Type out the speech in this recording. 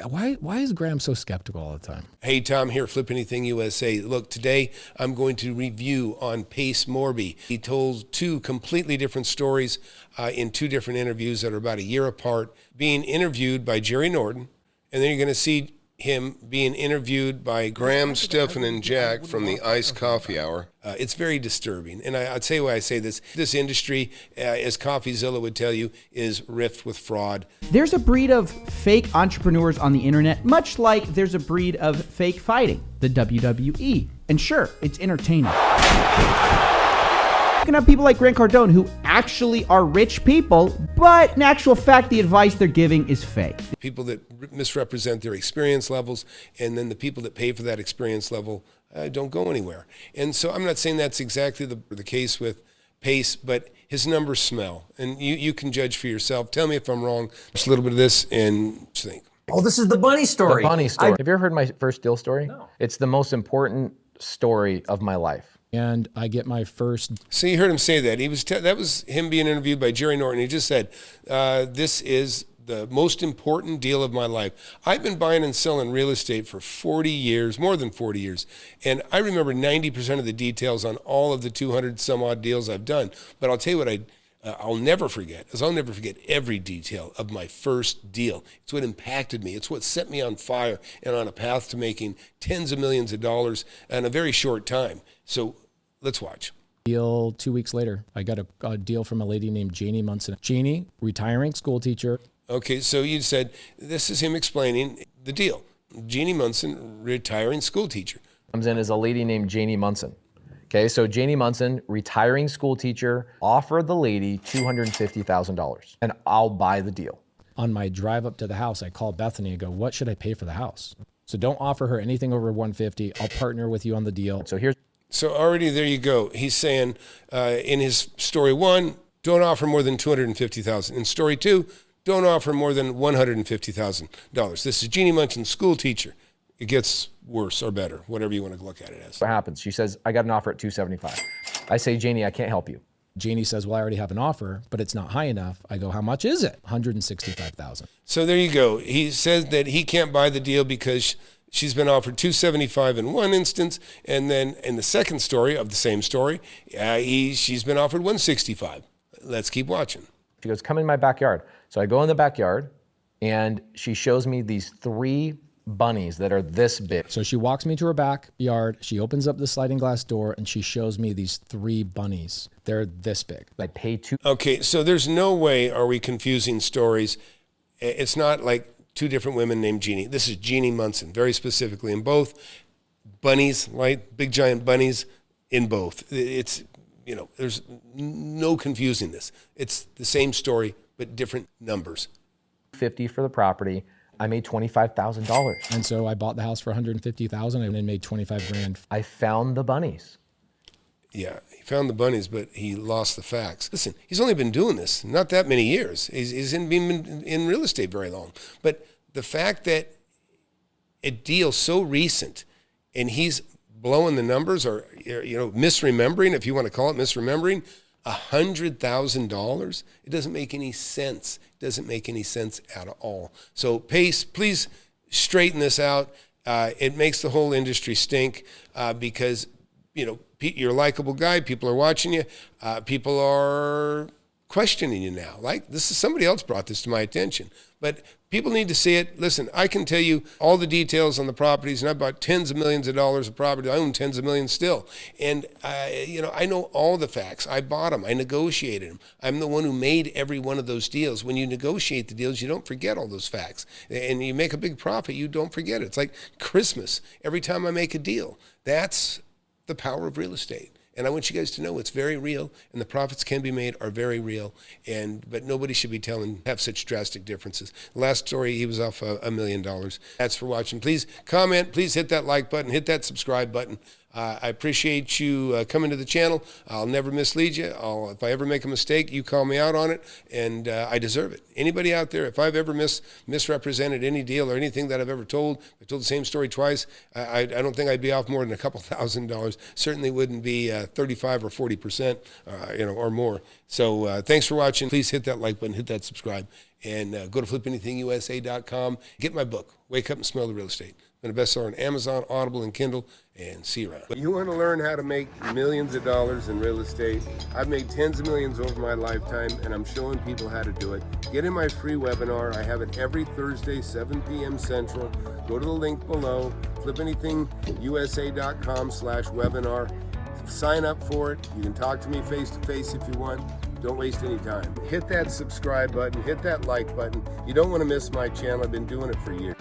Why is Graham so skeptical all the time? Hey, Tom here, FlipAnything USA. Look, today I'm going to review on Pace Morby. He told two completely different stories in two different interviews that are about a year apart, being interviewed by Norton, and then you're going to see him being interviewed by Graham, Stephan, and Jack from the Iced Coffee Hour. It's very disturbing. And I'd say why I say this. This industry, as CoffeeZilla would tell you, is rife with fraud. There's a breed of fake entrepreneurs on the internet, much like there's a breed of fake fighting, the WWE. And sure, it's entertaining. You can have people like Grant Cardone who actually are rich people, but in actual fact, the advice they're giving is fake. People that misrepresent their experience levels, and then the people that pay for that experience level don't go anywhere. And so I'm not saying that's exactly the case with Pace, but his numbers smell, and you can judge for yourself. Tell me if I'm wrong. Just a little bit of this and think. Oh, this is the bunny story. The bunny story. Have you ever heard my first deal story? No. It's the most important story of my life. And I get my first. So you heard him say that. That was him being interviewed by Norton. He just said, "This is the most important deal of my life." I've been buying and selling real estate for 40 years, more than 40 years, and I remember 90% of the details on all of the 200 some odd deals I've done. But I'll tell you what I'll never forget, is I'll never forget every detail of my first deal. It's what impacted me. It's what set me on fire and on a path to making tens of millions of dollars in a very short time. So let's watch. Deal 2 weeks later, I got a deal from a lady named Jeanie Munson. Jeanie, retiring school teacher. Okay, so you said, this is him explaining the deal. Jeanie Munson, retiring school teacher. Comes in as a lady named Jeanie Munson. Okay, so Jeanie Munson, retiring school teacher, offered the lady $250,000, and I'll buy the deal. On my drive up to the house, I called Bethany and go, what should I pay for the house? So don't offer her anything over $150. I'll partner with you on the deal. So already there you go. He's saying in his story one, don't offer more than $250,000. In story two, don't offer more than $150,000. This is Jeanie Munson, school teacher. It gets worse or better, whatever you want to look at it as. What happens? She says, I got an offer at $275. I say, Jeanie, I can't help you. Jeanie says, well, I already have an offer, but it's not high enough. I go, how much is it? $165,000. So there you go. He says that he can't buy the deal because she's been offered $275 in one instance, and then in the second story of the same story, she's been offered $165. Let's keep watching. She goes, come in my backyard. So I go in the backyard, and she shows me these 3 bunnies that are this big. So she walks me to her backyard, she opens up the sliding glass door, and she shows me these 3 bunnies. They're this big. I pay $2. Okay, so there's no way are we confusing stories. It's not like 2 different women named Jeanie. This is Jeanie Munson, very specifically in both. Bunnies, right? Big giant bunnies in both. It's, there's no confusing this. It's the same story, but different numbers. $50 for the property. I made $25,000. And so I bought the house for $150,000 and then made $25,000. I found the bunnies. Yeah, he found the bunnies, but he lost the facts. Listen, he's only been doing this not that many years. He's been in real estate very long. But the fact that a deal so recent and he's blowing the numbers or misremembering, if you want to call it misremembering, $100,000, it doesn't make any sense. It doesn't make any sense at all. So Pace, please straighten this out. It makes the whole industry stink because, you're a likable guy. People are watching you. People are questioning you now. Like, this is somebody else brought this to my attention. But people need to see it. Listen, I can tell you all the details on the properties, and I bought tens of millions of dollars of property. I own tens of millions still. And, I know all the facts. I bought them. I negotiated them. I'm the one who made every one of those deals. When you negotiate the deals, you don't forget all those facts. And you make a big profit, you don't forget it. It's like Christmas. Every time I make a deal, that's the power of real estate. And I want you guys to know it's very real, and the profits can be made are very real. But nobody should be have such drastic differences. Last story, he was off $1 million. That's for watching. Please comment. Please hit that like button. Hit that subscribe button. I appreciate you coming to the channel. I'll never mislead you. If I ever make a mistake, you call me out on it, and I deserve it. Anybody out there, if I've ever misrepresented any deal or anything that I've ever told, I told the same story twice, I don't think I'd be off more than a couple $1,000. Certainly wouldn't be 35 or 40%, or more. So thanks for watching. Please hit that like button, hit that subscribe, and go to FlipAnythingUSA.com. Get my book, Wake Up and Smell the Real Estate. Been a bestseller on Amazon, Audible, and Kindle, and see you around. You want to learn how to make millions of dollars in real estate? I've made tens of millions over my lifetime, and I'm showing people how to do it. Get in my free webinar. I have it every Thursday, 7 p.m. Central. Go to the link below, FlipAnythingUSA.com/webinar. Sign up for it. You can talk to me face-to-face if you want. Don't waste any time. Hit that subscribe button, hit that like button. You don't want to miss my channel. I've been doing it for years.